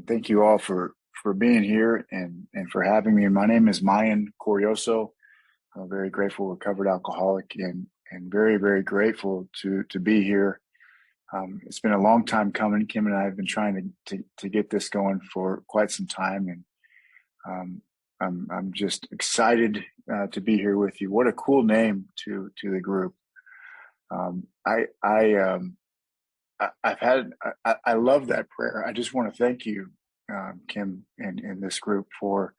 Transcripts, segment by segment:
thank you all for being here and for having me. My name is Mayan C. I'm a very grateful recovered alcoholic and very, very grateful to be here. It's been a long time coming. Kim and I have been trying to get this going for quite some time, and I'm just excited to be here with you. What a cool name to the group. I love that prayer. I just want to thank you, Kim, and this group for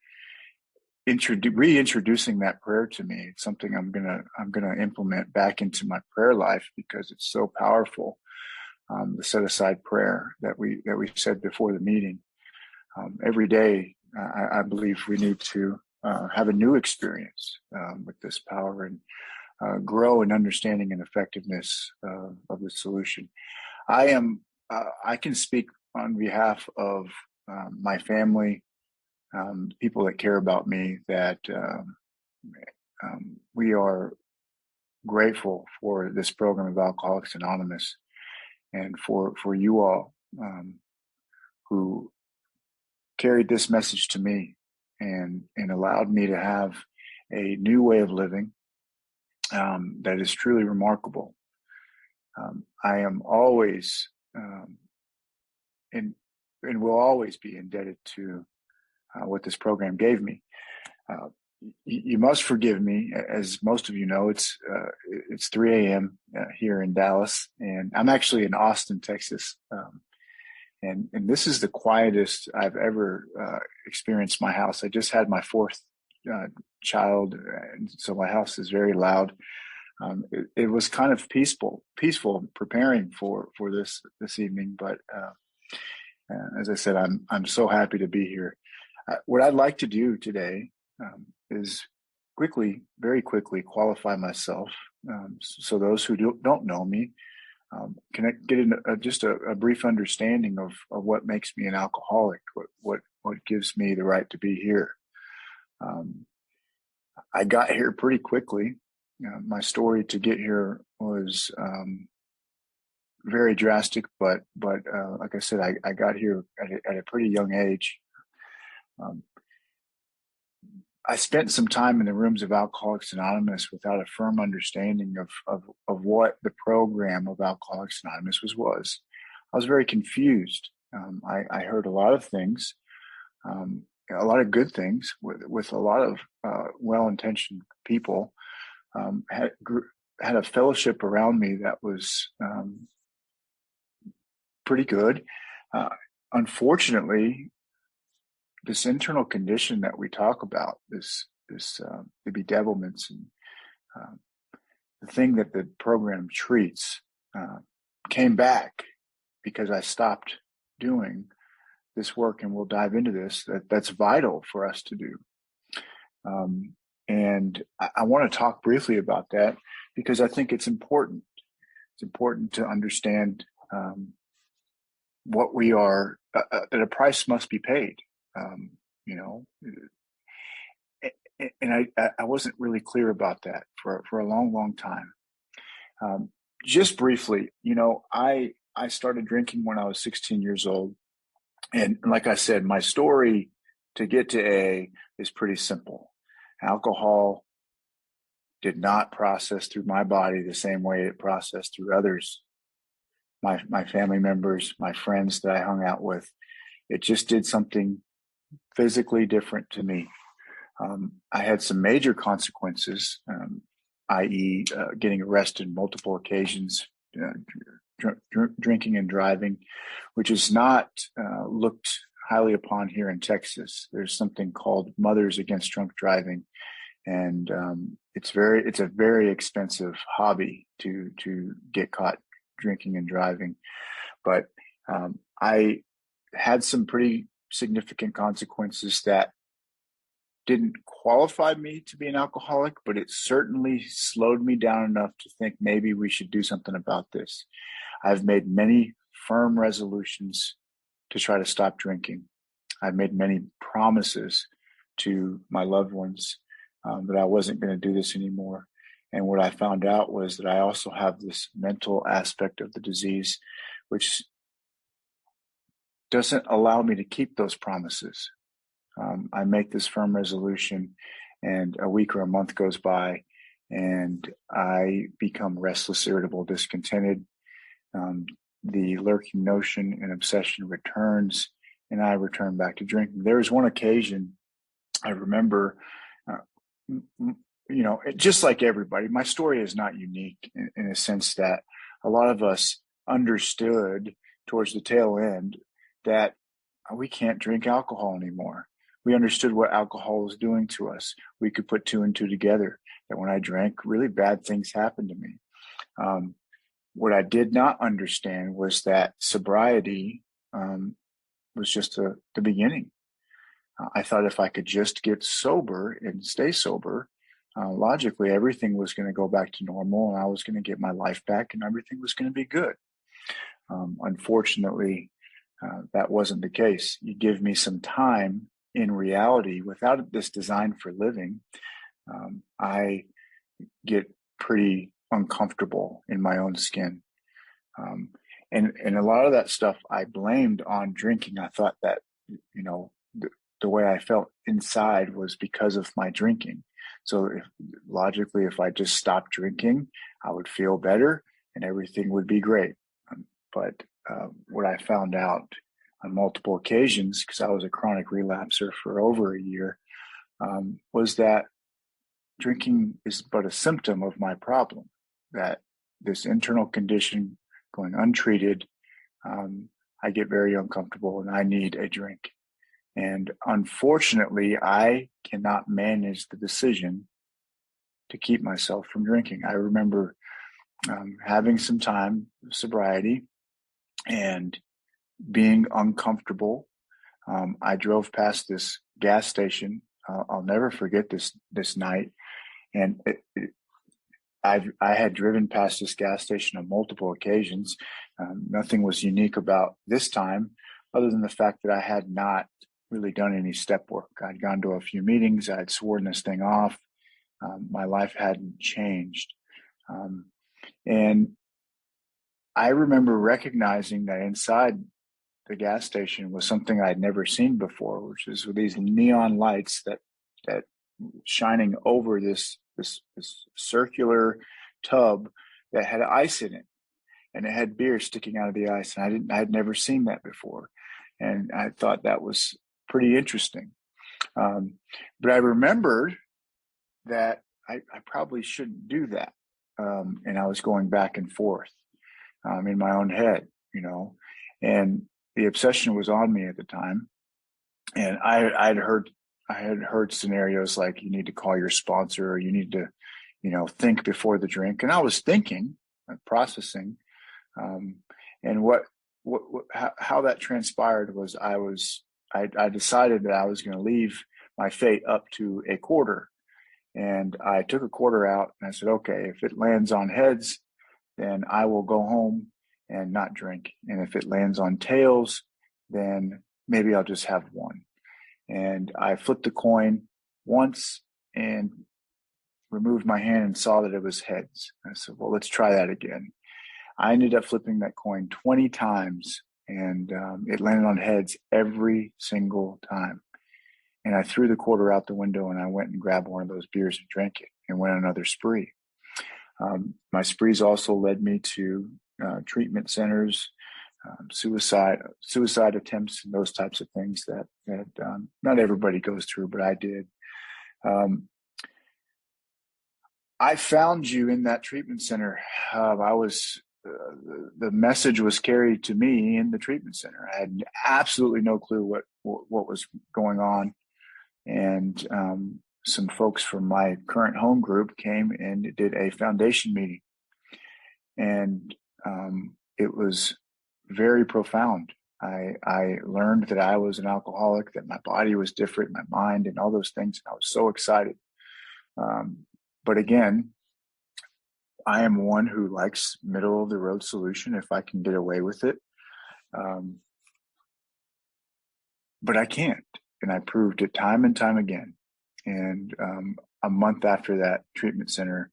reintroducing that prayer to me. It's something I'm gonna implement back into my prayer life because it's so powerful. The set aside prayer that we said before the meeting. Every day, I believe we need to have a new experience with this power and grow in understanding and effectiveness of the solution. I can speak on behalf of my family, people that care about me, that we are grateful for this program of Alcoholics Anonymous and for you all who carried this message to me and allowed me to have a new way of living that is truly remarkable. I am always and will always be indebted to what this program gave me. You must forgive me, as most of you know. It's 3 a.m. Here in Dallas, and I'm actually in Austin, Texas. And this is the quietest I've ever experienced my house. I just had my fourth child, and so my house is very loud. It was kind of peaceful preparing for this evening. But as I said, I'm so happy to be here. What I'd like to do today is very quickly qualify myself, so those who don't know me can get just a brief understanding of what makes me an alcoholic, what gives me the right to be here. I got here pretty quickly. My story to get here was very drastic, but like I said, I got here at a pretty young age. I spent some time in the rooms of Alcoholics Anonymous without a firm understanding of what the program of Alcoholics Anonymous was. I was very confused. I heard a lot of things, a lot of good things with a lot of well-intentioned people. Had a fellowship around me that was pretty good. Unfortunately, this internal condition that we talk about, this the bedevilments and the thing that the program treats, came back because I stopped doing this work, and we'll dive into this. That's vital for us to do. And I want to talk briefly about that because I think it's important. It's important to understand what we are, that a price must be paid. And I wasn't really clear about that for a long, long time. Just briefly, I started drinking when I was 16 years old. And like I said, my story to get to AA is pretty simple. Alcohol did not process through my body the same way it processed through others. My family members, my friends that I hung out with, it just did something physically different to me. I had some major consequences, i.e. Getting arrested multiple occasions, drinking and driving, which is not looked highly upon here in Texas. There's something called Mothers Against Drunk Driving, and it's a very expensive hobby to get caught drinking and driving. But I had some pretty significant consequences that didn't qualify me to be an alcoholic, but it certainly slowed me down enough to think maybe we should do something about this. I've made many firm resolutions to try to stop drinking. I've made many promises to my loved ones that I wasn't going to do this anymore. And what I found out was that I also have this mental aspect of the disease, which doesn't allow me to keep those promises. I make this firm resolution, and a week or a month goes by, and I become restless, irritable, discontented. The lurking notion and obsession returns, and I return back to drinking. There was one occasion I remember, just like everybody, my story is not unique in a sense that a lot of us understood towards the tail end that we can't drink alcohol anymore. We understood what alcohol was doing to us. We could put two and two together, that when I drank, really bad things happened to me. What I did not understand was that sobriety was just the beginning. I thought if I could just get sober and stay sober, logically everything was going to go back to normal, and I was going to get my life back, and everything was going to be good. Unfortunately, that wasn't the case. You give me some time in reality, without this design for living, I get pretty uncomfortable in my own skin. And a lot of that stuff I blamed on drinking. I thought that, the way I felt inside was because of my drinking. So logically, if I just stopped drinking, I would feel better and everything would be great. But what I found out on multiple occasions, because I was a chronic relapser for over a year, was that drinking is but a symptom of my problem, that this internal condition going untreated, I get very uncomfortable and I need a drink. And unfortunately, I cannot manage the decision to keep myself from drinking. I remember having some time of sobriety and being uncomfortable. I drove past this gas station. I'll never forget this night. And I had driven past this gas station on multiple occasions. Nothing was unique about this time, other than the fact that I had not really done any step work. I'd gone to a few meetings. I had sworn this thing off. My life hadn't changed. And I remember recognizing that inside the gas station was something I'd never seen before, which is with these neon lights that shining over this circular tub that had ice in it, and it had beer sticking out of the ice. And I had never seen that before. And I thought that was pretty interesting. But I remembered that I probably shouldn't do that. And I was going back and forth in my own head, and the obsession was on me at the time. And I had heard scenarios like, you need to call your sponsor, or you need to, think before the drink. And I was thinking, processing, and how that transpired was I decided that I was going to leave my fate up to a quarter. And I took a quarter out and I said, okay, if it lands on heads, then I will go home and not drink. And if it lands on tails, then maybe I'll just have one. And I flipped the coin once and removed my hand and saw that it was heads. I said, well, let's try that again. I ended up flipping that coin 20 times, and it landed on heads every single time. And I threw the quarter out the window, and I went and grabbed one of those beers and drank it and went on another spree. My sprees also led me to treatment centers, suicide attempts, and those types of things that not everybody goes through, but I did. I found you in that treatment center. The message was carried to me in the treatment center. I had absolutely no clue what was going on. And some folks from my current home group came and did a foundation meeting. And it was very profound. I learned that I was an alcoholic, that my body was different, my mind, and all those things. I was so excited. But again, I am one who likes middle of the road solution if I can get away with it. But I can't. And I proved it time and time again. And a month after that treatment center,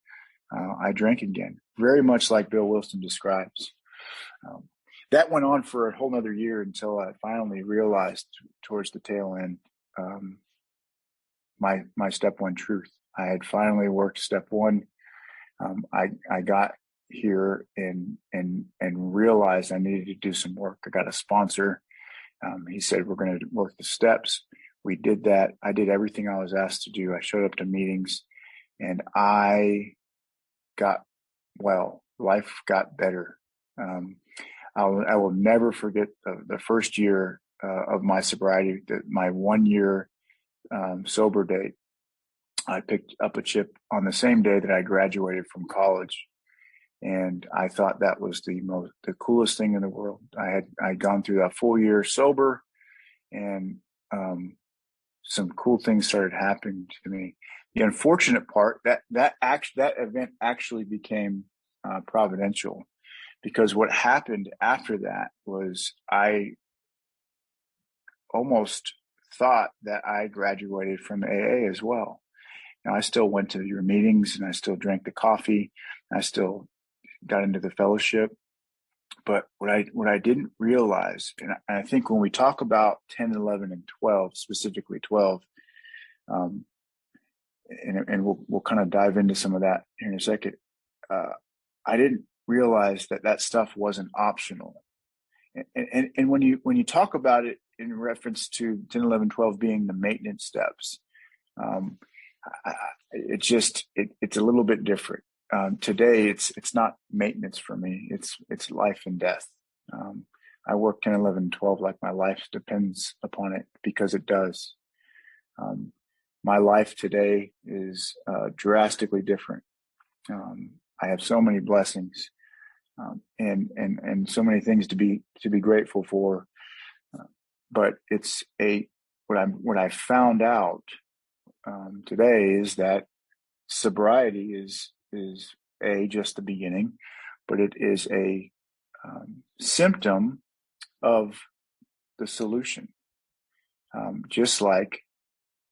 I drank again, very much like Bill Wilson describes. that went on for a whole nother year until I finally realized towards the tail end, um, my step one truth. I had finally worked step one. I got here and realized I needed to do some work. I got a sponsor. He said, we're going to work the steps. We did that. I did everything I was asked to do. I showed up to meetings and I got well. Life got better. I will never forget the first year of my sobriety, my 1 year sober date. I picked up a chip on the same day that I graduated from college. And I thought that was the coolest thing in the world. I'd gone through a full year sober, and some cool things started happening to me. The unfortunate part that event actually became providential, because what happened after that was I almost thought that I graduated from AA as well. Now, I still went to your meetings and I still drank the coffee. I still got into the fellowship. But what I didn't realize, and I think when we talk about 10, 11, and 12, specifically 12, and we'll kind of dive into some of that here in a second. I didn't realize that stuff wasn't optional. And when you talk about it in reference to 10, 11, 12 being the maintenance steps, it's a little bit different. Today, it's not maintenance for me. It's life and death. I work 10, 11, 12 like my life depends upon it, because it does. My life today is drastically different. I have so many blessings, and so many things to be grateful for. But it's what I found out today is that sobriety is just the beginning, but it is a symptom of the solution. Just like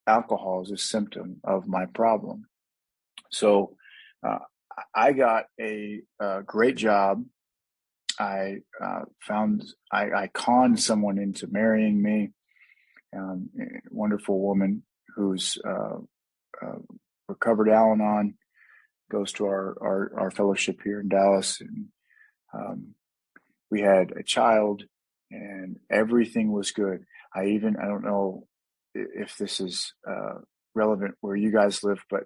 alcohol is a symptom of my problem. So I got a great job. I conned someone into marrying me. A wonderful woman who's recovered Al-Anon, goes to our fellowship here in Dallas, and we had a child, and everything was good. I don't know if this is relevant where you guys live, but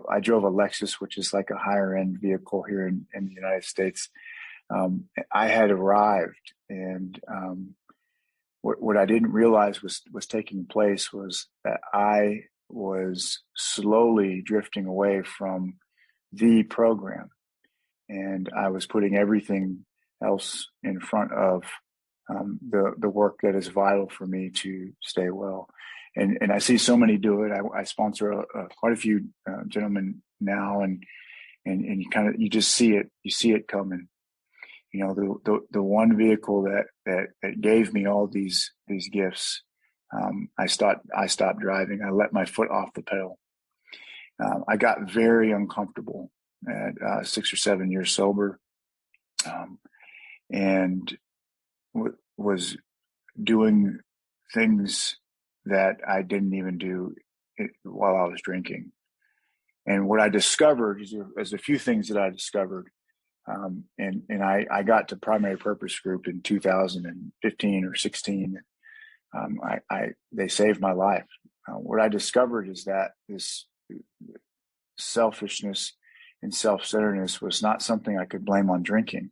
I drove a Lexus, which is like a higher end vehicle here in the United States. I had arrived, and what I didn't realize was taking place was that I was slowly drifting away from the program, and I was putting everything else in front of the work that is vital for me to stay well. And I see so many do it. I sponsor quite a few gentlemen now, and you just see it coming. You know, the one vehicle that gave me all these gifts, I stopped driving. I let my foot off the pedal. I got very uncomfortable at 6 or 7 years sober, and was doing things that I didn't even do while I was drinking. And what I discovered is a few things that I discovered. And I got to primary purpose group in 2015 or 16. They saved my life. What I discovered is that this selfishness and self-centeredness was not something I could blame on drinking,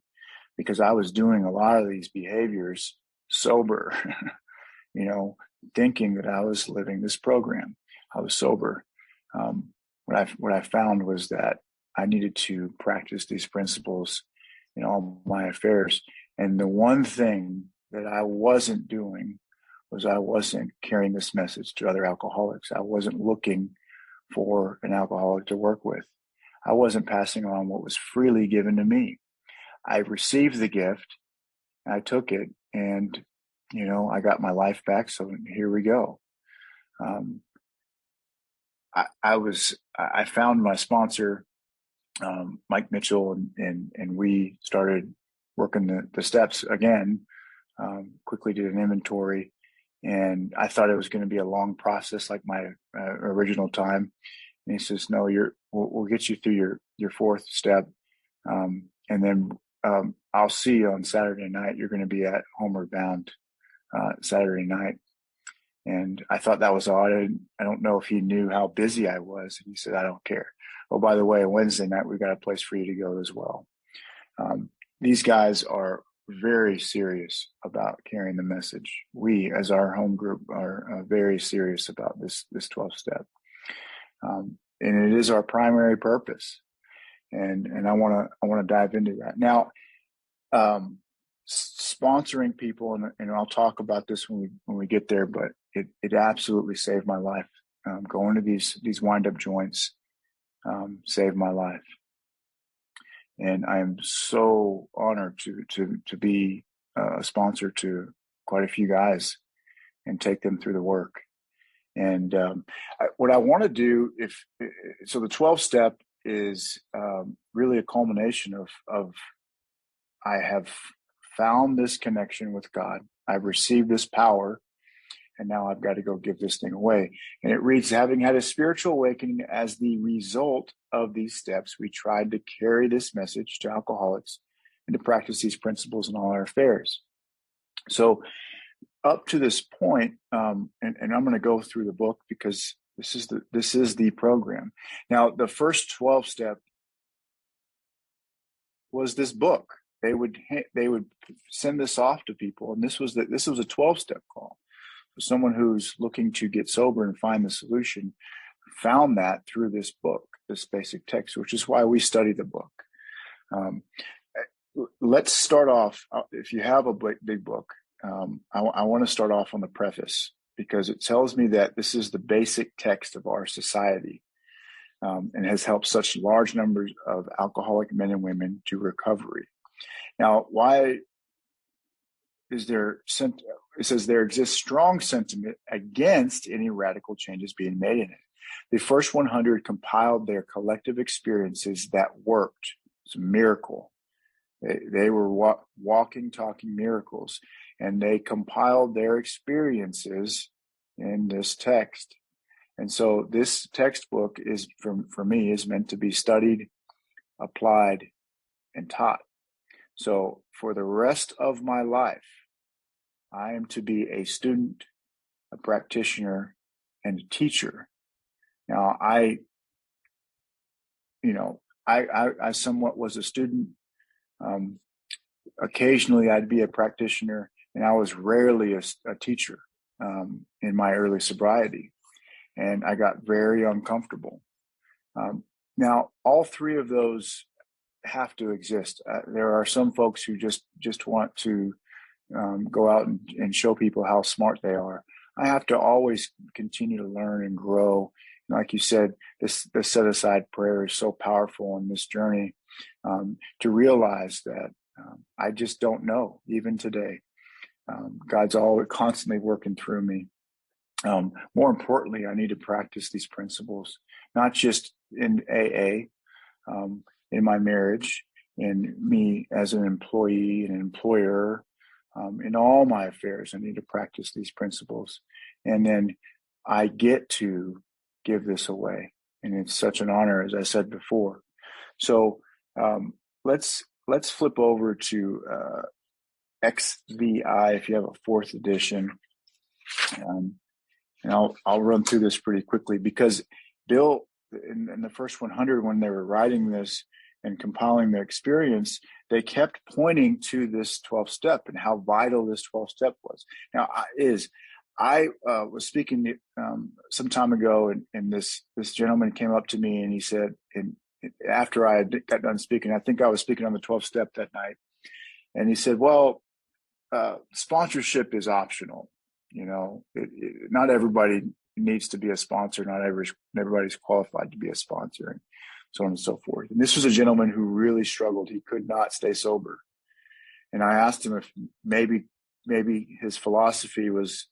because I was doing a lot of these behaviors sober, thinking that I was living this program. I was sober. What I found was that I needed to practice these principles in all my affairs. And the one thing that I wasn't doing was I wasn't carrying this message to other alcoholics. I wasn't looking for an alcoholic to work with. I wasn't passing on what was freely given to me. I received the gift, I took it, and, I got my life back. So here we go. I found my sponsor, Mike Mitchell, and we started working the steps again. Quickly did an inventory, and I thought it was going to be a long process like my original time. And he says, "No, we'll get you through your fourth step, and then I'll see you on Saturday night. You're going to be at Homeward Bound Saturday night." And I thought that was odd. I don't know if he knew how busy I was. And he said, "I don't care. Oh, by the way, Wednesday night, we've got a place for you to go as well." These guys are very serious about carrying the message. We, as our home group, are very serious about this 12 step. And it is our primary purpose. And I want to dive into that. Now, sponsoring people, and I'll talk about this when we get there, but it absolutely saved my life. Going to these wind-up joints saved my life. And I am so honored to be a sponsor to quite a few guys and take them through the work. And what I want to do, so the 12 step is really a culmination of I have found this connection with God. I've received this power, and now I've got to go give this thing away. And it reads, having had a spiritual awakening as the result of these steps, we tried to carry this message to alcoholics and to practice these principles in all our affairs. So up to this point, and I'm going to go through the book because this is the program. Now, the first 12 step was this book. They would send this off to people, and this was a 12-step call. So someone who's looking to get sober and find the solution found that through this book, this basic text, which is why we study the book. Let's start off. If you have a big book, I want to start off on the preface, because it tells me that this is the basic text of our society, and has helped such large numbers of alcoholic men and women to recovery. Now, why is there? It says there exists strong sentiment against any radical changes being made in it. The first 100 compiled their collective experiences that worked. It's a miracle. They were walking, talking miracles, and they compiled their experiences in this text. And so this textbook is, for me, is meant to be studied, applied, and taught. So for the rest of my life, I am to be a student, a practitioner, and a teacher. Now, I somewhat was a student. Occasionally, I'd be a practitioner, and I was rarely a teacher in my early sobriety, and I got very uncomfortable. Now, all three of those have to exist. There are some folks who just want to go out and show people how smart they are. I have to always continue to learn and grow. Like you said, this set-aside prayer is so powerful in this journey, to realize that I just don't know, even today. God's always constantly working through me. More importantly, I need to practice these principles, not just in AA, in my marriage, in me as an employee and employer, in all my affairs. I need to practice these principles. And then I get to give this away. And it's such an honor, as I said before. So let's flip over to XVI, if you have a fourth edition. And I'll run through this pretty quickly, because Bill, in the first 100, when they were writing this and compiling their experience, they kept pointing to this 12 step and how vital this 12 step was. Now, I was speaking some time ago, and this gentleman came up to me and he said, and after I had got done speaking, I think I was speaking on the 12 step that night, and he said, well, sponsorship is optional. Not everybody needs to be a sponsor. Not everybody's qualified to be a sponsor, and so on and so forth. And this was a gentleman who really struggled. He could not stay sober. And I asked him if maybe his philosophy was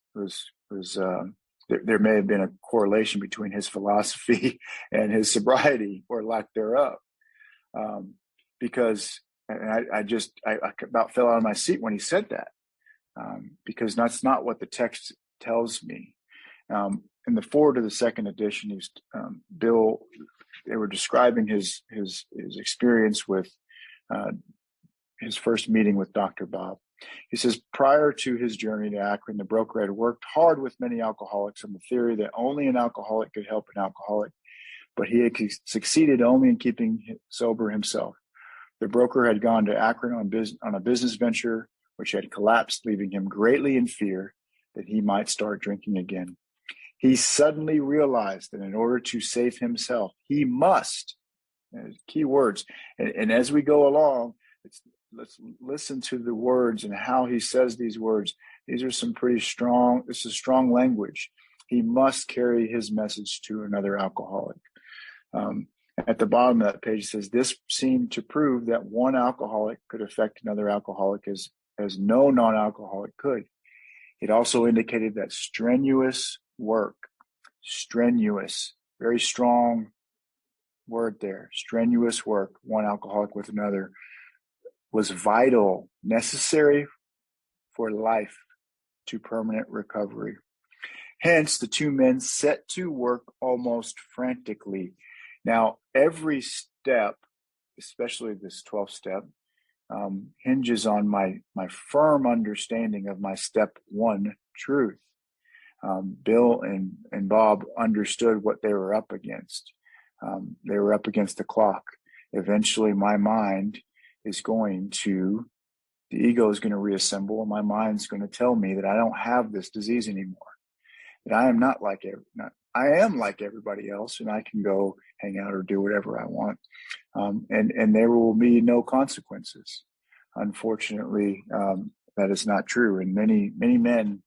there may have been a correlation between his philosophy and his sobriety, or lack thereof. Because And I about fell out of my seat when he said that, because that's not what the text tells me. In the forward of the second edition, Bill, they were describing his experience with his first meeting with Dr. Bob. He says, prior to his journey to Akron, the broker had worked hard with many alcoholics on the theory that only an alcoholic could help an alcoholic, but he had succeeded only in keeping sober himself. The broker had gone to Akron on a business venture, which had collapsed, leaving him greatly in fear that he might start drinking again. He suddenly realized that in order to save himself, he must, key words, and as we go along, let's listen to the words and how he says these words. These are some pretty strong, this is strong language. He must carry his message to another alcoholic. At the bottom of that page, it says, this seemed to prove that one alcoholic could affect another alcoholic as no non-alcoholic could. It also indicated that strenuous work, very strong word there, strenuous work, one alcoholic with another, was vital, necessary for life to permanent recovery. Hence, the two men set to work almost frantically. Now, every step, especially this 12th step, hinges on my firm understanding of my step one truth. Bill and Bob understood what they were up against. They were up against the clock. Eventually, my mind the ego is going to reassemble, and my mind's going to tell me that I don't have this disease anymore. That I am I am like everybody else, and I can go hang out or do whatever I want. And there will be no consequences. Unfortunately, that is not true. And many men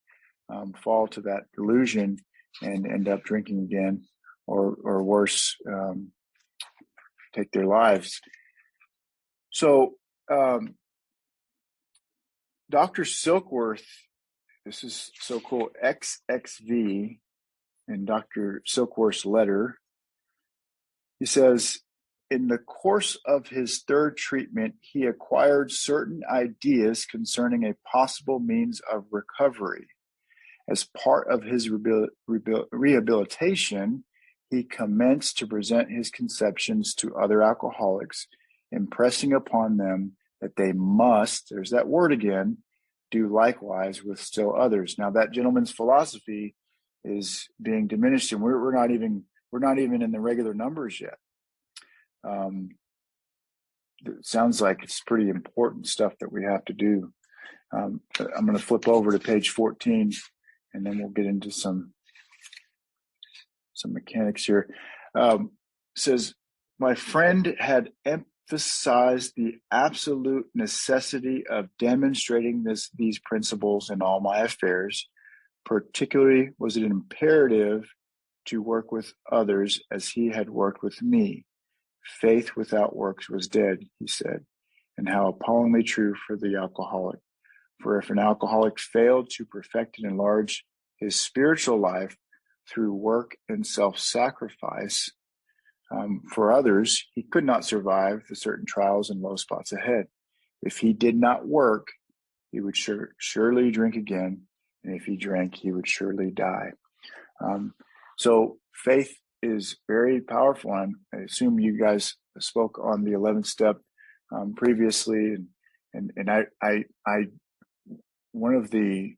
fall to that delusion and end up drinking again, or worse, take their lives. So, Dr. Silkworth, this is so cool, XXV, in Dr. Silkworth's letter, he says, in the course of his third treatment, he acquired certain ideas concerning a possible means of recovery. As part of his rehabilitation, he commenced to present his conceptions to other alcoholics, impressing upon them that they must, there's that word again, do likewise with still others. Now, that gentleman's philosophy is being diminished, and we're not even in the regular numbers yet. It sounds like it's pretty important stuff that we have to do. I'm going to flip over to page 14, and then we'll get into some mechanics here. It says, my friend had emphasized the absolute necessity of demonstrating these principles in all my affairs. Particularly was it imperative to work with others as he had worked with me. Faith without works was dead, he said, and how appallingly true for the alcoholic. For if an alcoholic failed to perfect and enlarge his spiritual life through work and self-sacrifice for others, he could not survive the certain trials and low spots ahead. If he did not work, he would surely drink again, and if he drank, he would surely die. So faith is very powerful. And I assume you guys spoke on the 11th step previously, and I one of the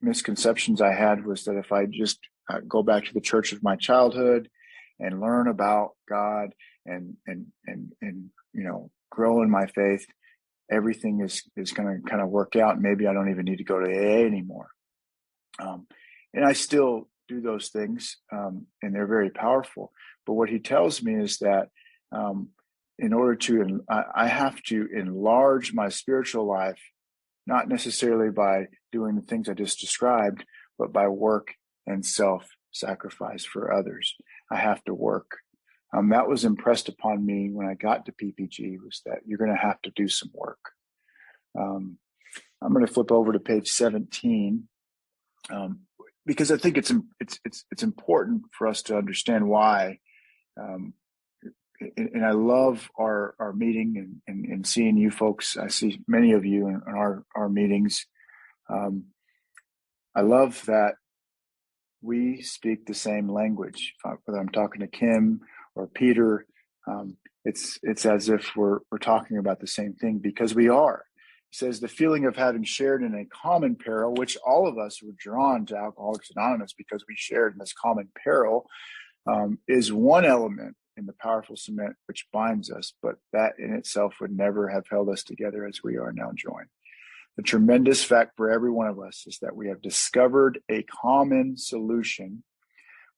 misconceptions I had was that if I just go back to the church of my childhood and learn about God and grow in my faith, everything is going to kind of work out. Maybe I don't even need to go to AA anymore. And I still do those things, and they're very powerful. But what he tells me is that in order to, I have to enlarge my spiritual life, not necessarily by doing the things I just described, but by work and self-sacrifice for others. I have to work. That was impressed upon me when I got to PPG, was that you're going to have to do some work. I'm going to flip over to page 17. Because I think it's important for us to understand why and I love our meeting and seeing you folks. I see many of you in our meetings. I love that we speak the same language. Whether I'm talking to Kim or Peter, it's as if we're talking about the same thing, because we are. It says the feeling of having shared in a common peril, which all of us were drawn to Alcoholics Anonymous because we shared in this common peril, is one element in the powerful cement which binds us, but that in itself would never have held us together as we are now joined. The tremendous fact for every one of us is that we have discovered a common solution.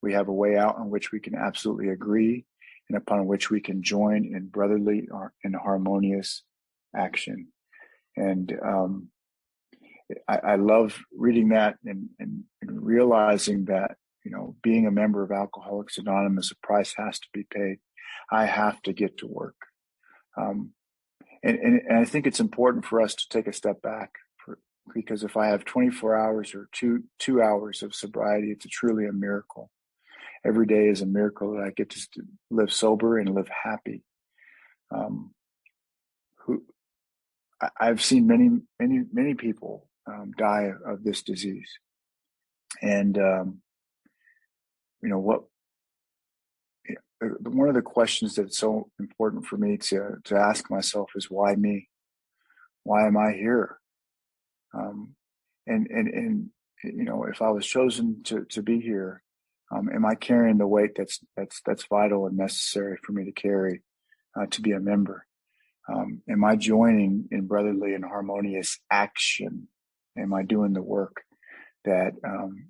We have a way out on which we can absolutely agree and upon which we can join in brotherly and harmonious action. And I love reading that and realizing that, being a member of Alcoholics Anonymous, a price has to be paid. I have to get to work. And I think it's important for us to take a step back, because if I have 24 hours or two hours of sobriety, it's truly a miracle. Every day is a miracle that I get to live sober and live happy. I've seen many people die of this disease, and one of the questions that's so important for me to ask myself is, why me? Why am I here? And if I was chosen to be here, am I carrying the weight that's vital and necessary for me to carry to be a member? Am I joining in brotherly and harmonious action? Am I doing the work that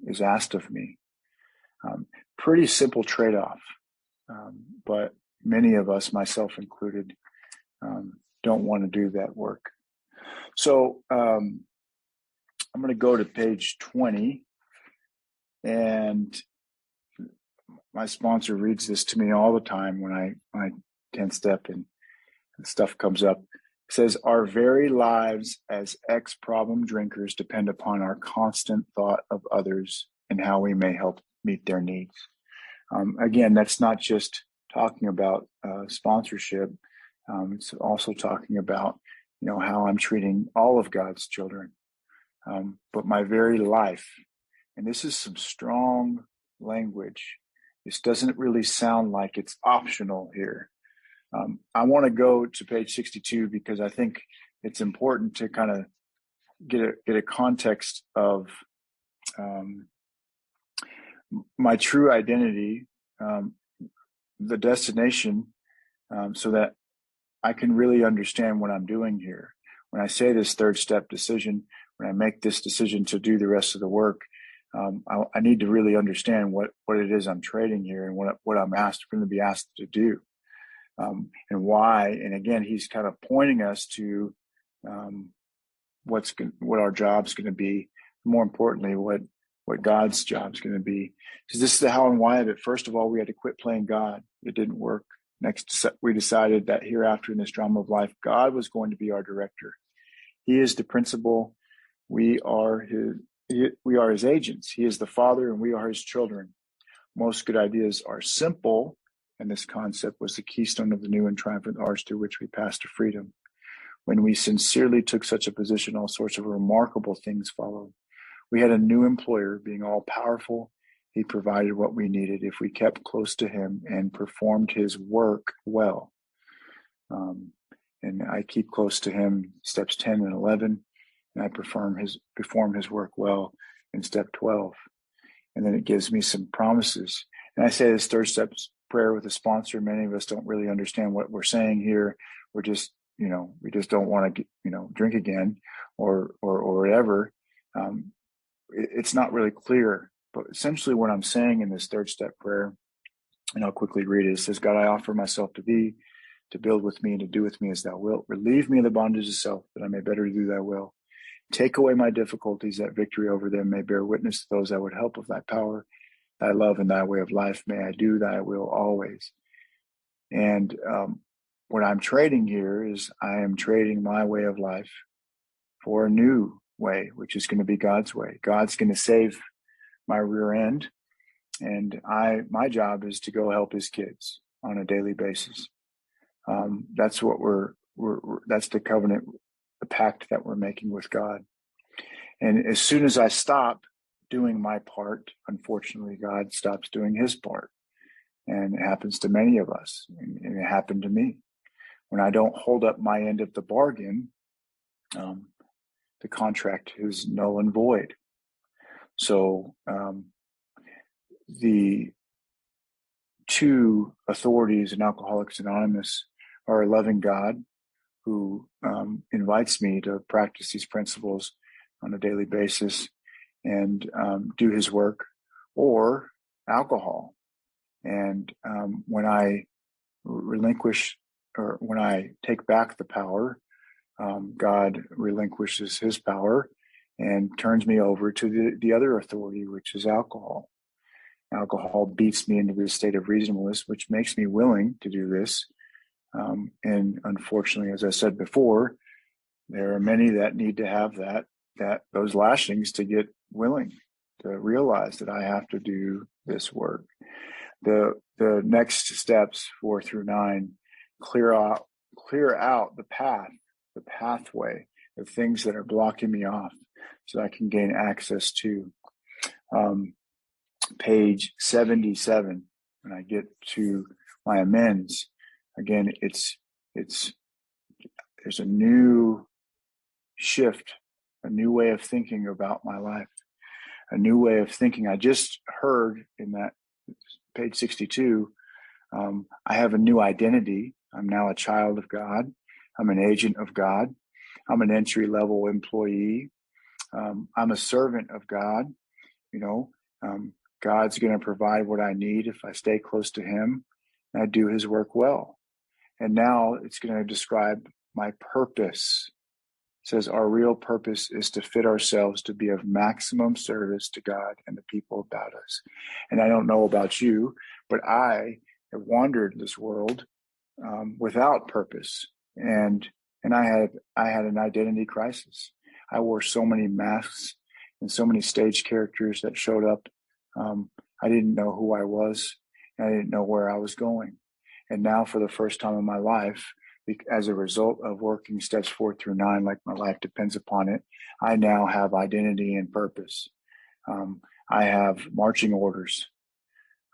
is asked of me? Pretty simple trade-off, but many of us, myself included, don't want to do that work. So I'm going to go to page 20, and my sponsor reads this to me all the time when I 10-step and stuff comes up. It says, our very lives as ex-problem drinkers depend upon our constant thought of others and how we may help meet their needs. Again, that's not just talking about sponsorship. It's also talking about, how I'm treating all of God's children. But my very life, and this is some strong language. This doesn't really sound like it's optional here. I want to go to page 62 because I think it's important to kind of get a context of my true identity, the destination, so that I can really understand what I'm doing here. When I say this third step decision, when I make this decision to do the rest of the work, I need to really understand what it is I'm trading here and what I'm going to be asked to do, and why. And again, he's kind of pointing us to what our job's going to be. More importantly, what God's job's going to be. Because this is the how and why of it. First of all, we had to quit playing God. It didn't work. Next, we decided that hereafter in this drama of life, God was going to be our director. He is the principal. We are his agents. He is the Father, and we are his children. Most good ideas are simple, and this concept was the keystone of the new and triumphant arch through which we passed to freedom. When we sincerely took such a position, all sorts of remarkable things followed. We had a new employer, being all-powerful. He provided what we needed if we kept close to him and performed his work well. And I keep close to him, steps 10 and 11, and I perform his work well in step 12. And then it gives me some promises. And I say this third step prayer with a sponsor. Many of us don't really understand what we're saying here. We're just, we just don't want to, drink again or whatever. It's not really clear, but essentially what I'm saying in this third step prayer, and I'll quickly read it. It says, God, I offer myself to thee, to build with me and to do with me as thou wilt. Relieve me of the bondage of self, that I may better do thy will. Take away my difficulties, that victory over them may bear witness to those that would help of thy power, thy love, and thy way of life. May I do thy will always. And what I'm trading here is I am trading my way of life for a new way, which is going to be God's way. God's going to save my rear end, and my job is to go help his kids on a daily basis. That's what that's the covenant, the pact that we're making with God. And as soon as I stop doing my part, unfortunately, God stops doing his part. And it happens to many of us. And it happened to me. When I don't hold up my end of the bargain, the contract is null and void. So the two authorities in Alcoholics Anonymous are a loving God who invites me to practice these principles on a daily basis and do his work, or alcohol. And when I relinquish, or when I take back the power, God relinquishes his power and turns me over to the other authority, which is alcohol. Alcohol beats me into this state of reasonableness, which makes me willing to do this. And unfortunately, as I said before, there are many that need to have those lashings to get willing to realize that I have to do this work. The next steps 4 through 9 clear out the pathway of things that are blocking me off, so I can gain access to page 77. When I get to my amends, again, there's a new shift, a new way of thinking about my life, a new way of thinking. I just heard in that page 62, I have a new identity. I'm now a child of God. I'm an agent of God. I'm an entry-level employee. I'm a servant of God. God's going to provide what I need if I stay close to him and I do his work well. And now it's going to describe my purpose. It says our real purpose is to fit ourselves to be of maximum service to God and the people about us. And I don't know about you, but I have wandered this world without purpose, and I had an identity crisis. I wore so many masks and so many stage characters that showed up. I didn't know who I was, and I didn't know where I was going. And now, for the first time in my life, as a result of working steps 4 through 9, like my life depends upon it, I now have identity and purpose. I have marching orders,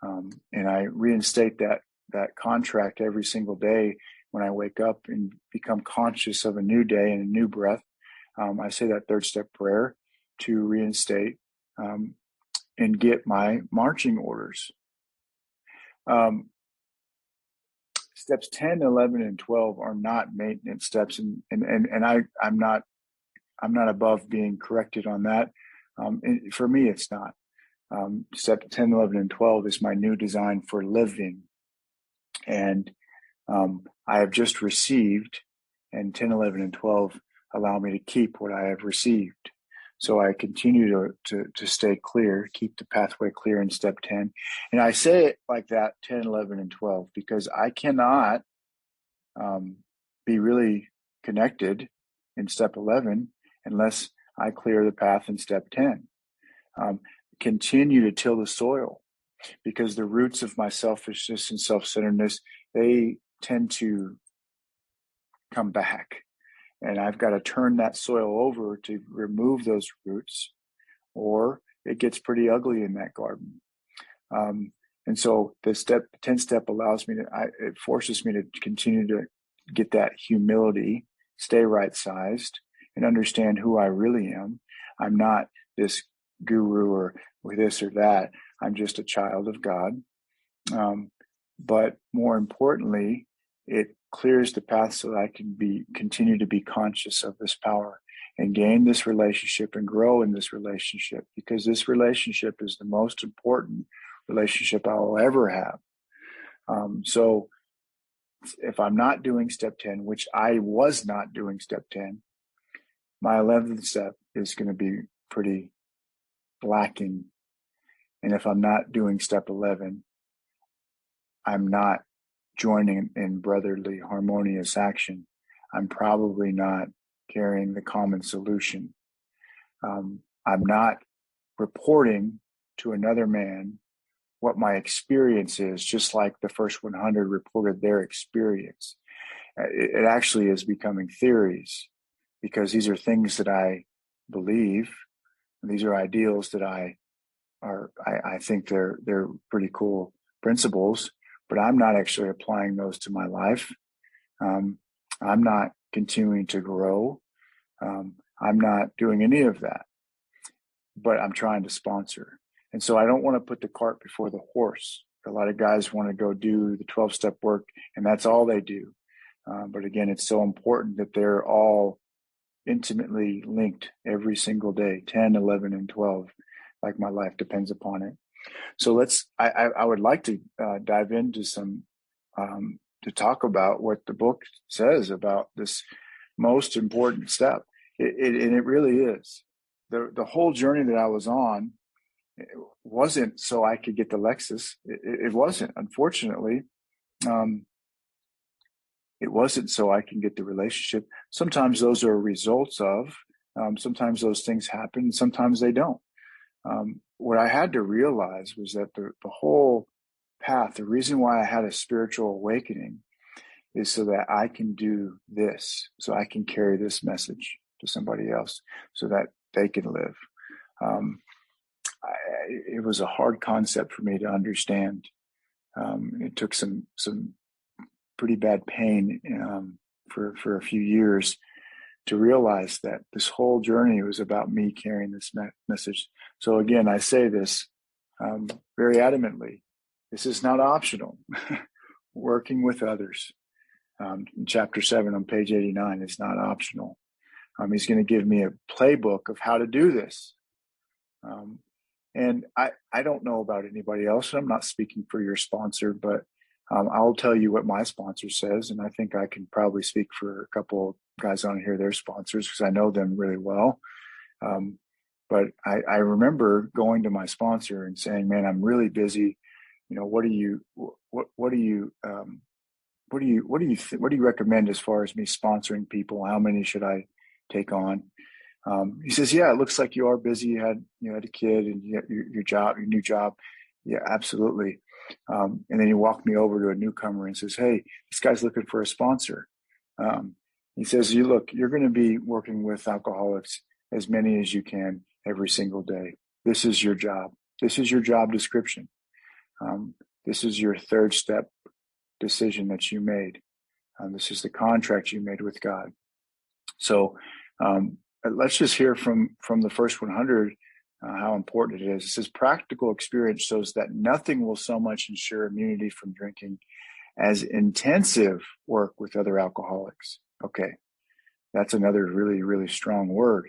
and I reinstate that contract every single day when I wake up and become conscious of a new day and a new breath. I say that third step prayer to reinstate and get my marching orders. Steps 10, 11, and 12 are not maintenance steps, and I'm not above being corrected on that. For me, it's not. Step 10, 11, and 12 is my new design for living. And I have just received, and 10, 11, and 12 allow me to keep what I have received. So I continue to stay clear, keep the pathway clear in step 10. And I say it like that, 10, 11, and 12, because I cannot be really connected in step 11 unless I clear the path in step 10. Continue to till the soil, because the roots of my selfishness and self-centeredness, they tend to come back. And I've got to turn that soil over to remove those roots, or it gets pretty ugly in that garden. And so the 10 step allows me it forces me to continue to get that humility, stay right-sized, and understand who I really am. I'm not this guru or this or that. I'm just a child of God. But more importantly, it clears the path so that I can continue to be conscious of this power and gain this relationship and grow in this relationship, because this relationship is the most important relationship I will ever have. So if I'm not doing step 10, which I was not doing step 10, my 11th step is going to be pretty lacking. And if I'm not doing step 11, I'm not joining in brotherly harmonious action. I'm probably not carrying the common solution. I'm not reporting to another man what my experience is, just like the first 100 reported their experience. It actually is becoming theories, because these are things that I believe. These are ideals that I think they're pretty cool principles, but I'm not actually applying those to my life. I'm not continuing to grow. I'm not doing any of that, but I'm trying to sponsor. And so I don't want to put the cart before the horse. A lot of guys want to go do the 12-step work, and that's all they do. But again, it's so important that they're all intimately linked every single day, 10, 11, and 12, like my life depends upon it. So I would like to dive into some, to talk about what the book says about this most important step. And it really is. The whole journey that I was on, it wasn't so I could get the Lexus. It wasn't, unfortunately. It wasn't so I can get the relationship. Sometimes those are results of, sometimes those things happen, sometimes they don't. What I had to realize was that the whole path, the reason why I had a spiritual awakening is so that I can do this, so I can carry this message to somebody else so that they can live. It was a hard concept for me to understand. It took some pretty bad pain for a few years to realize that this whole journey was about me carrying this message. So again, I say this very adamantly. This is not optional. Working with others. Chapter 7 on page 89 is not optional. He's going to give me a playbook of how to do this. And I don't know about anybody else. I'm not speaking for your sponsor, but I'll tell you what my sponsor says. And I think I can probably speak for a couple of guys on here, their sponsors, because I know them really well. But I remember going to my sponsor and saying, man, I'm really busy. You know, what do you recommend as far as me sponsoring people? How many should I take on? He says, yeah, it looks like you are busy. You had a kid and you your new job. Yeah, absolutely. And then he walked me over to a newcomer and says, hey, this guy's looking for a sponsor. He says, you're going to be working with alcoholics, as many as you can every single day. This is your job. This is your job description. This is your third step decision that you made. This is the contract you made with God. So let's just hear from the first 100 how important it is. It says, practical experience shows that nothing will so much ensure immunity from drinking as intensive work with other alcoholics. Okay, that's another really, really strong word.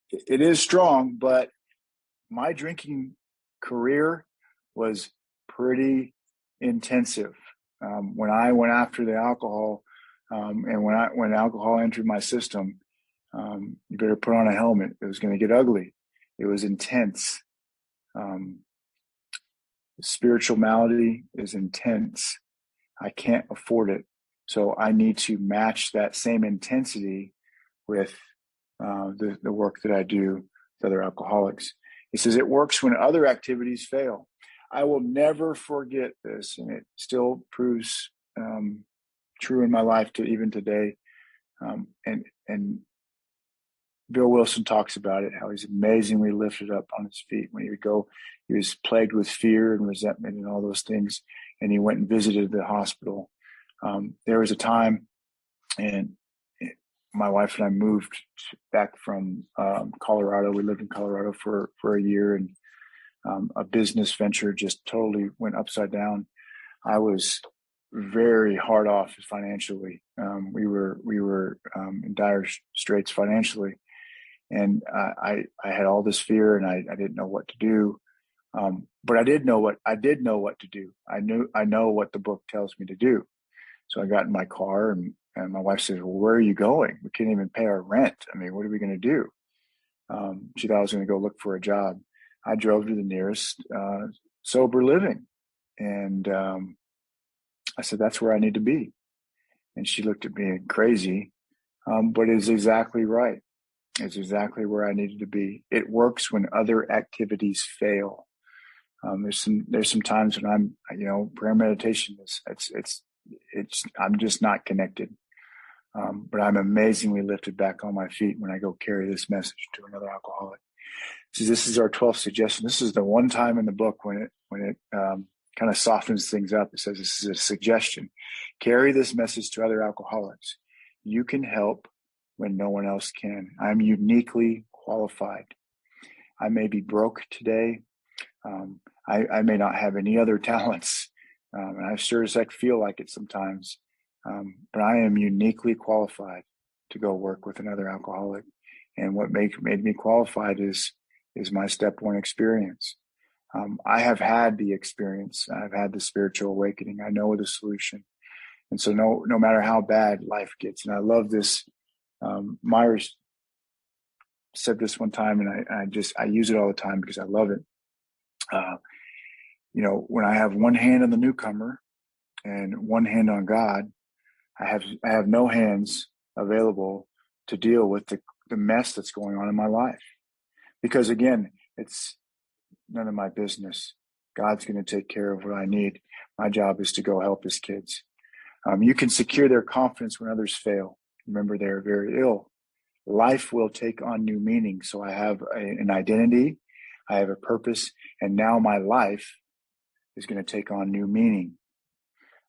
It is strong, but my drinking career was pretty intensive. When I went after the alcohol, and when alcohol entered my system, you better put on a helmet. It was going to get ugly. It was intense. Spiritual malady is intense. I can't afford it. So I need to match that same intensity with the work that I do with other alcoholics. He says it works when other activities fail. I will never forget this, and it still proves true in my life to even today. And Bill Wilson talks about it, how he's amazingly lifted up on his feet. When he would go, he was plagued with fear and resentment and all those things, and he went and visited the hospital. There was a time, and my wife and I moved back from Colorado. We lived in Colorado for a year, and a business venture just totally went upside down. I was very hard off financially. We were in dire straits financially, and I had all this fear, and I didn't know what to do. But I did know what to do. I know what the book tells me to do. So I got in my car, and my wife says, well, where are you going? We can't even pay our rent. I mean, what are we going to do? She thought I was going to go look for a job. I drove to the nearest sober living, and I said, that's where I need to be. And she looked at me crazy, but it's exactly right. It's exactly where I needed to be. It works when other activities fail. There's some times when prayer meditation I'm just not connected. But I'm amazingly lifted back on my feet when I go carry this message to another alcoholic. So this is our 12th suggestion. This is the one time in the book when it kind of softens things up. It says this is a suggestion. Carry this message to other alcoholics. You can help when no one else can. I'm uniquely qualified. I may be broke today. I may not have any other talents. And I sure as heck feel like it sometimes. But I am uniquely qualified to go work with another alcoholic. And what made me qualified is my step one experience. I have had the experience. I've had the spiritual awakening. I know the solution. And so no matter how bad life gets, and I love this. Myers said this one time, and I use it all the time because I love it. When I have one hand on the newcomer and one hand on God, I have no hands available to deal with the mess that's going on in my life. Because again, it's none of my business. God's going to take care of what I need. My job is to go help his kids. You can secure their confidence when others fail. Remember, they're very ill. Life will take on new meaning. So I have an identity, I have a purpose, and now my life is going to take on new meaning.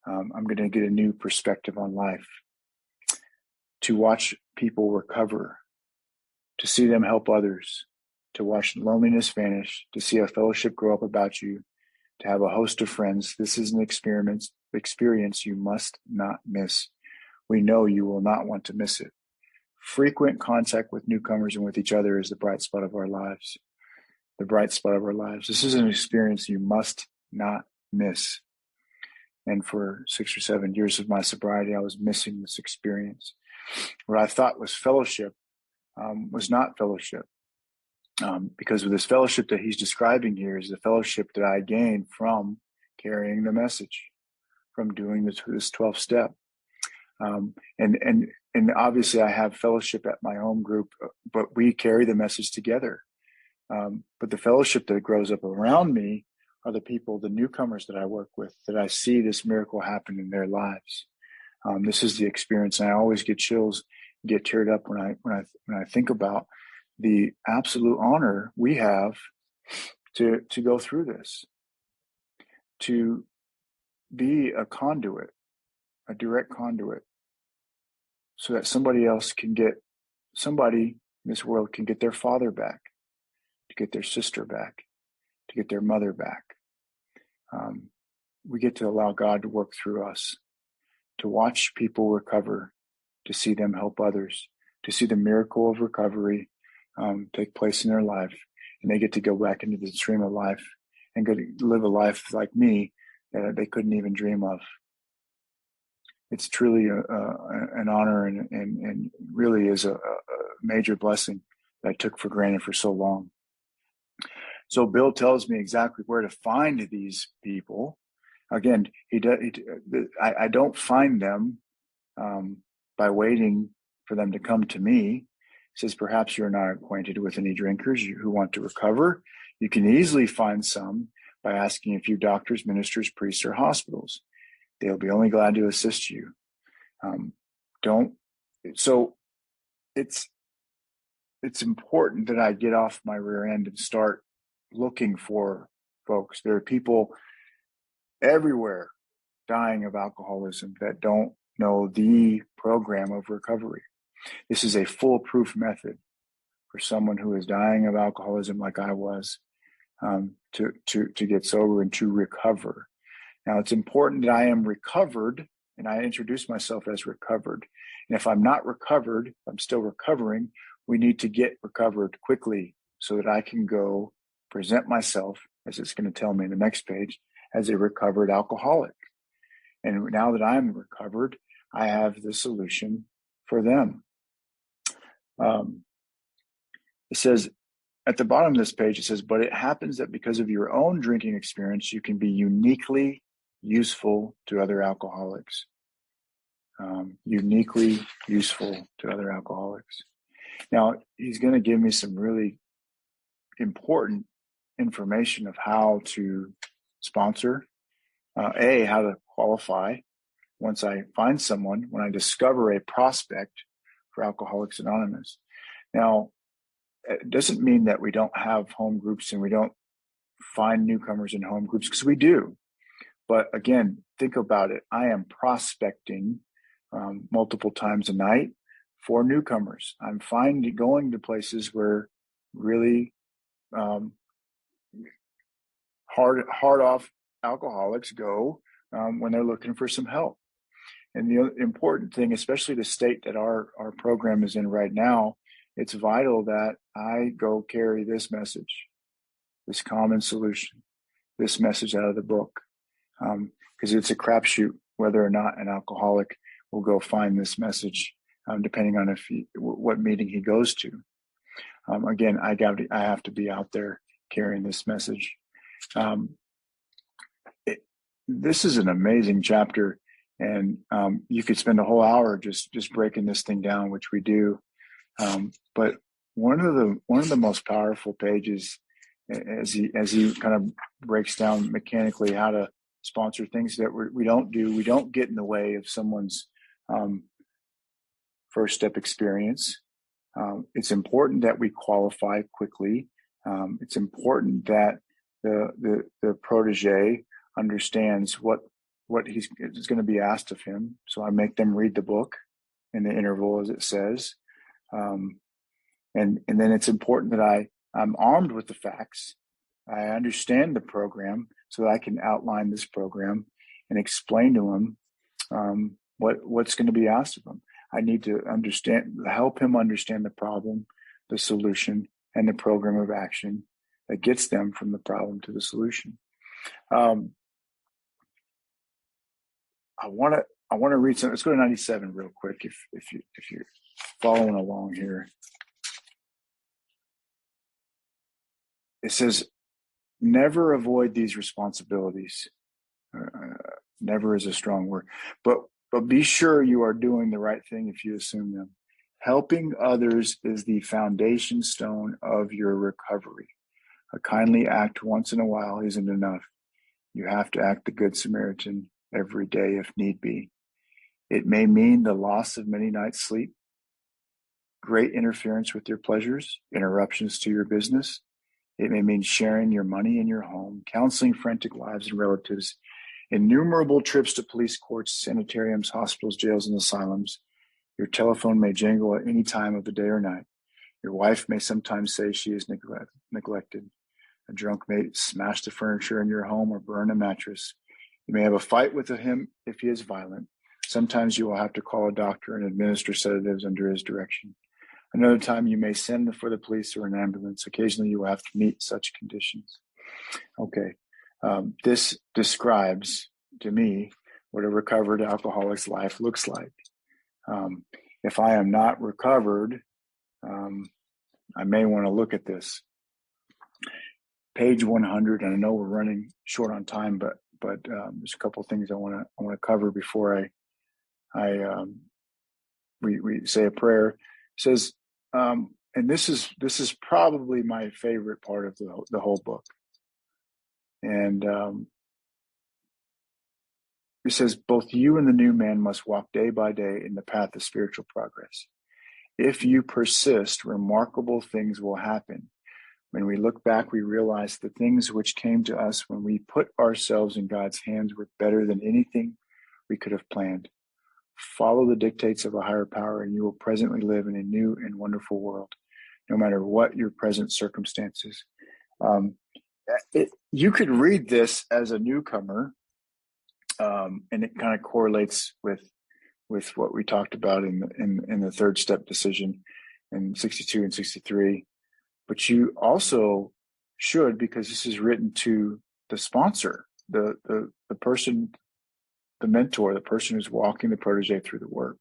I'm going to get a new perspective on life. To watch people recover, to see them help others, to watch loneliness vanish, to see a fellowship grow up about you, to have a host of friends. This is an experience you must not miss. We know you will not want to miss it. Frequent contact with newcomers and with each other is the bright spot of our lives. The bright spot of our lives. This is an experience you must not miss. And for 6 or 7 years of my sobriety, I was missing this experience. What I thought was fellowship was not fellowship. Because of this fellowship that he's describing here is the fellowship that I gained from carrying the message, from doing this 12th step. And obviously I have fellowship at my home group, but we carry the message together. But the fellowship that grows up around me are the people, the newcomers that I work with, that I see this miracle happen in their lives. This is the experience. And I always get chills, get teared up when I think about the absolute honor we have to go through this, to be a conduit, a direct conduit, so that somebody in this world can get their father back, to get their sister back, to get their mother back. We get to allow God to work through us, to watch people recover, to see them help others, to see the miracle of recovery take place in their life, and they get to go back into the stream of life and go to live a life like me that they couldn't even dream of. It's truly an honor and really is a major blessing that I took for granted for so long. So Bill tells me exactly where to find these people. Again, I don't find them by waiting for them to come to me. He says, perhaps you're not acquainted with any drinkers who want to recover. You can easily find some by asking a few doctors, ministers, priests, or hospitals. They'll be only glad to assist you. So it's important that I get off my rear end and start looking for folks. There are people everywhere dying of alcoholism that don't know the program of recovery. This is a foolproof method for someone who is dying of alcoholism like I was, to get sober and to recover. Now, it's important that I am recovered, and I introduce myself as recovered. And if I'm not recovered, I'm still recovering, we need to get recovered quickly so that I can go present myself, as it's going to tell me in the next page, as a recovered alcoholic. And now that I'm recovered, I have the solution for them. It says, at the bottom of this page, it says, but it happens that because of your own drinking experience, you can be uniquely useful to other alcoholics. Uniquely useful to other alcoholics. Now, he's going to give me some really important information of how to sponsor, how to qualify. Once I find someone, when I discover a prospect for Alcoholics Anonymous. Now, it doesn't mean that we don't have home groups and we don't find newcomers in home groups, because we do. But again, think about it. I am prospecting multiple times a night for newcomers. I'm going to places where really hard off alcoholics go when they're looking for some help. And the important thing, especially the state that our program is in right now, it's vital that I go carry this message, this common solution, this message out of the book, because it's a crapshoot whether or not an alcoholic will go find this message, depending on what meeting he goes to. Again, I have to be out there carrying this message. This is an amazing chapter, and you could spend a whole hour just breaking this thing down, which we do. But one of the most powerful pages, as he kind of breaks down mechanically how to sponsor things that we don't do. We don't get in the way of someone's first step experience. It's important that we qualify quickly. It's important that the protege understands what is going to be asked of him. So I make them read the book in the interval, as it says. And then it's important that I'm armed with the facts. I understand the program so that I can outline this program and explain to him what's going to be asked of him. I need to help him understand the problem, the solution, and the program of action that gets them from the problem to the solution. I want to read something. Let's go to 97 real quick if you're following along here. It says, never avoid these responsibilities. Never is a strong word, but be sure you are doing the right thing if you assume them. Helping others is the foundation stone of your recovery. A kindly act once in a while isn't enough. You have to act the Good Samaritan every day if need be. It may mean the loss of many nights' sleep, great interference with your pleasures, interruptions to your business. It may mean sharing your money in your home, counseling frantic wives and relatives, innumerable trips to police courts, sanitariums, hospitals, jails, and asylums. Your telephone may jangle at any time of the day or night. Your wife may sometimes say she is neglected. A drunk may smash the furniture in your home or burn a mattress. You may have a fight with him if he is violent. Sometimes you will have to call a doctor and administer sedatives under his direction. Another time you may send for the police or an ambulance. Occasionally you will have to meet such conditions. Okay. This describes to me what a recovered alcoholic's life looks like. If I am not recovered, I may want to look at this. Page 100, and I know we're running short on time, but there's a couple of things I want to cover before we say a prayer. It says, and this is probably my favorite part of the whole book. And it says, both you and the new man must walk day by day in the path of spiritual progress. If you persist, remarkable things will happen. When we look back, we realize the things which came to us when we put ourselves in God's hands were better than anything we could have planned. Follow the dictates of a higher power, and you will presently live in a new and wonderful world, no matter what your present circumstances. You could read this as a newcomer, and it kind of correlates with what we talked about in the third step decision in 62 and 63. But you also should, because this is written to the sponsor, the person, the mentor, the person who's walking the protege through the work.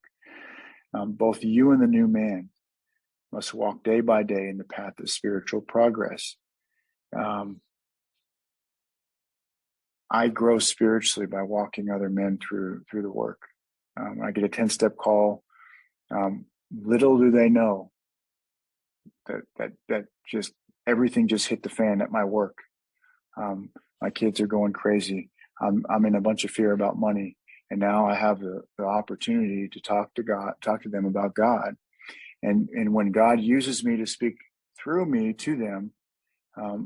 Both you and the new man must walk day by day in the path of spiritual progress. I grow spiritually by walking other men through the work. I get a 10-step call. Little do they know that just everything just hit the fan at my work. My kids are going crazy. I'm in a bunch of fear about money. And now I have the opportunity to talk to them about God. And when God uses me to speak through me to them,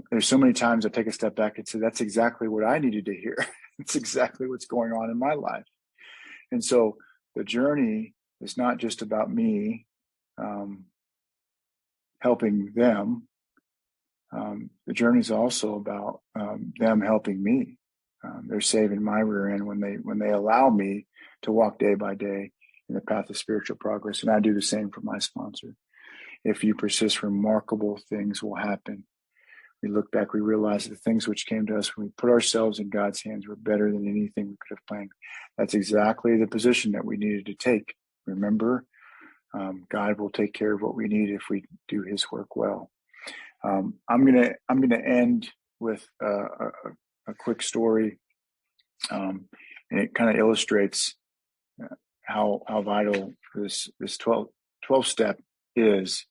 there's so many times I take a step back and say, that's exactly what I needed to hear. It's exactly what's going on in my life. And so the journey is not just about me helping them. The journey is also about them helping me. They're saving my rear end when they allow me to walk day by day in the path of spiritual progress. And I do the same for my sponsor. If you persist, remarkable things will happen. We look back, we realize the things which came to us when we put ourselves in God's hands were better than anything we could have planned. That's exactly the position that we needed to take. Remember, God will take care of what we need if we do His work well. I'm gonna end with a quick story, and it kind of illustrates how vital this 12 step is.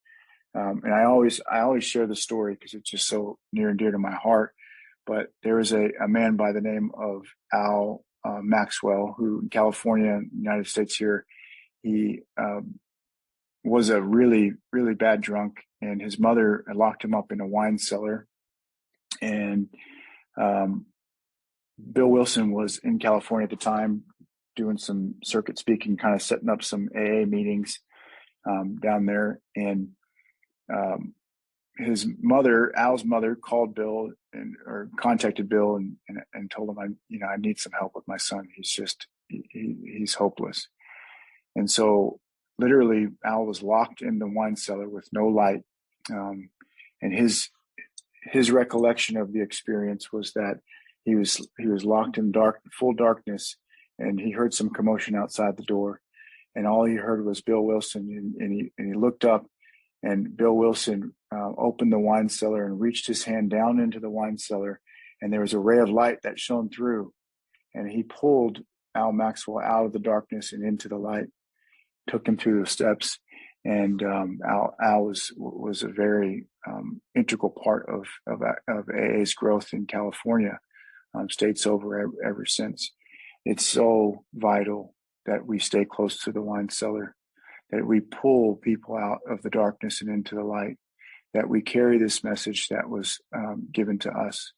And I always share the story because it's just so near and dear to my heart. But there is a man by the name of Al Maxwell, who in California, United States here, he was a really, really bad drunk, and his mother had locked him up in a wine cellar. And Bill Wilson was in California at the time doing some circuit speaking, kind of setting up some AA meetings down there. And his mother, Al's mother, called Bill or contacted Bill and told him, I need some help with my son. He's hopeless. And so literally Al was locked in the wine cellar with no light. And his recollection of the experience was that he was locked in full darkness, and he heard some commotion outside the door, and all he heard was Bill Wilson, and he looked up, and Bill Wilson opened the wine cellar and reached his hand down into the wine cellar, and there was a ray of light that shone through, and he pulled Al Maxwell out of the darkness and into the light, took him through the steps. And Al was a very integral part of AA's growth in California. Stayed sober ever since. It's so vital that we stay close to the wine cellar, that we pull people out of the darkness and into the light, that we carry this message that was given to us.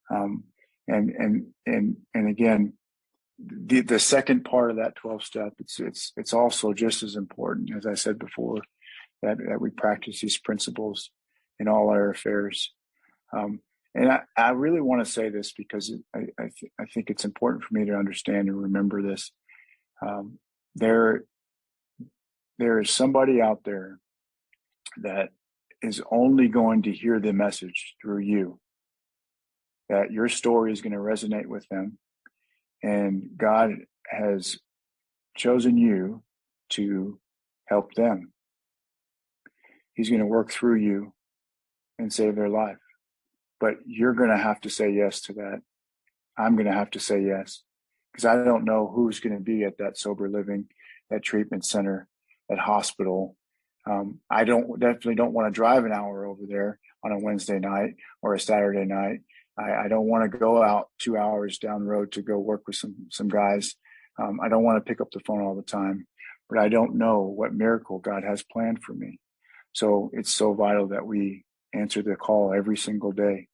And again, the second part of that 12 step, it's also just as important, as I said before, that we practice these principles in all our affairs. And I really want to say this because I think it's important for me to understand and remember this. There is somebody out there that is only going to hear the message through you, that your story is going to resonate with them. And God has chosen you to help them. He's going to work through you and save their life. But you're going to have to say yes to that. I'm going to have to say yes, because I don't know who's going to be at that sober living, that treatment center, that hospital. I definitely don't want to drive an hour over there on a Wednesday night or a Saturday night. I don't want to go out 2 hours down the road to go work with some guys. I don't want to pick up the phone all the time, but I don't know what miracle God has planned for me. So it's so vital that we answer the call every single day.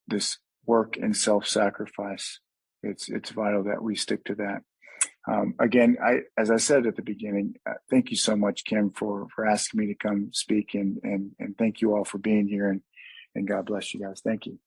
This work in self-sacrifice, it's vital that we stick to that. Again, as I said at the beginning, thank you so much, Kim, for asking me to come speak, and thank you all for being here, and God bless you guys. Thank you.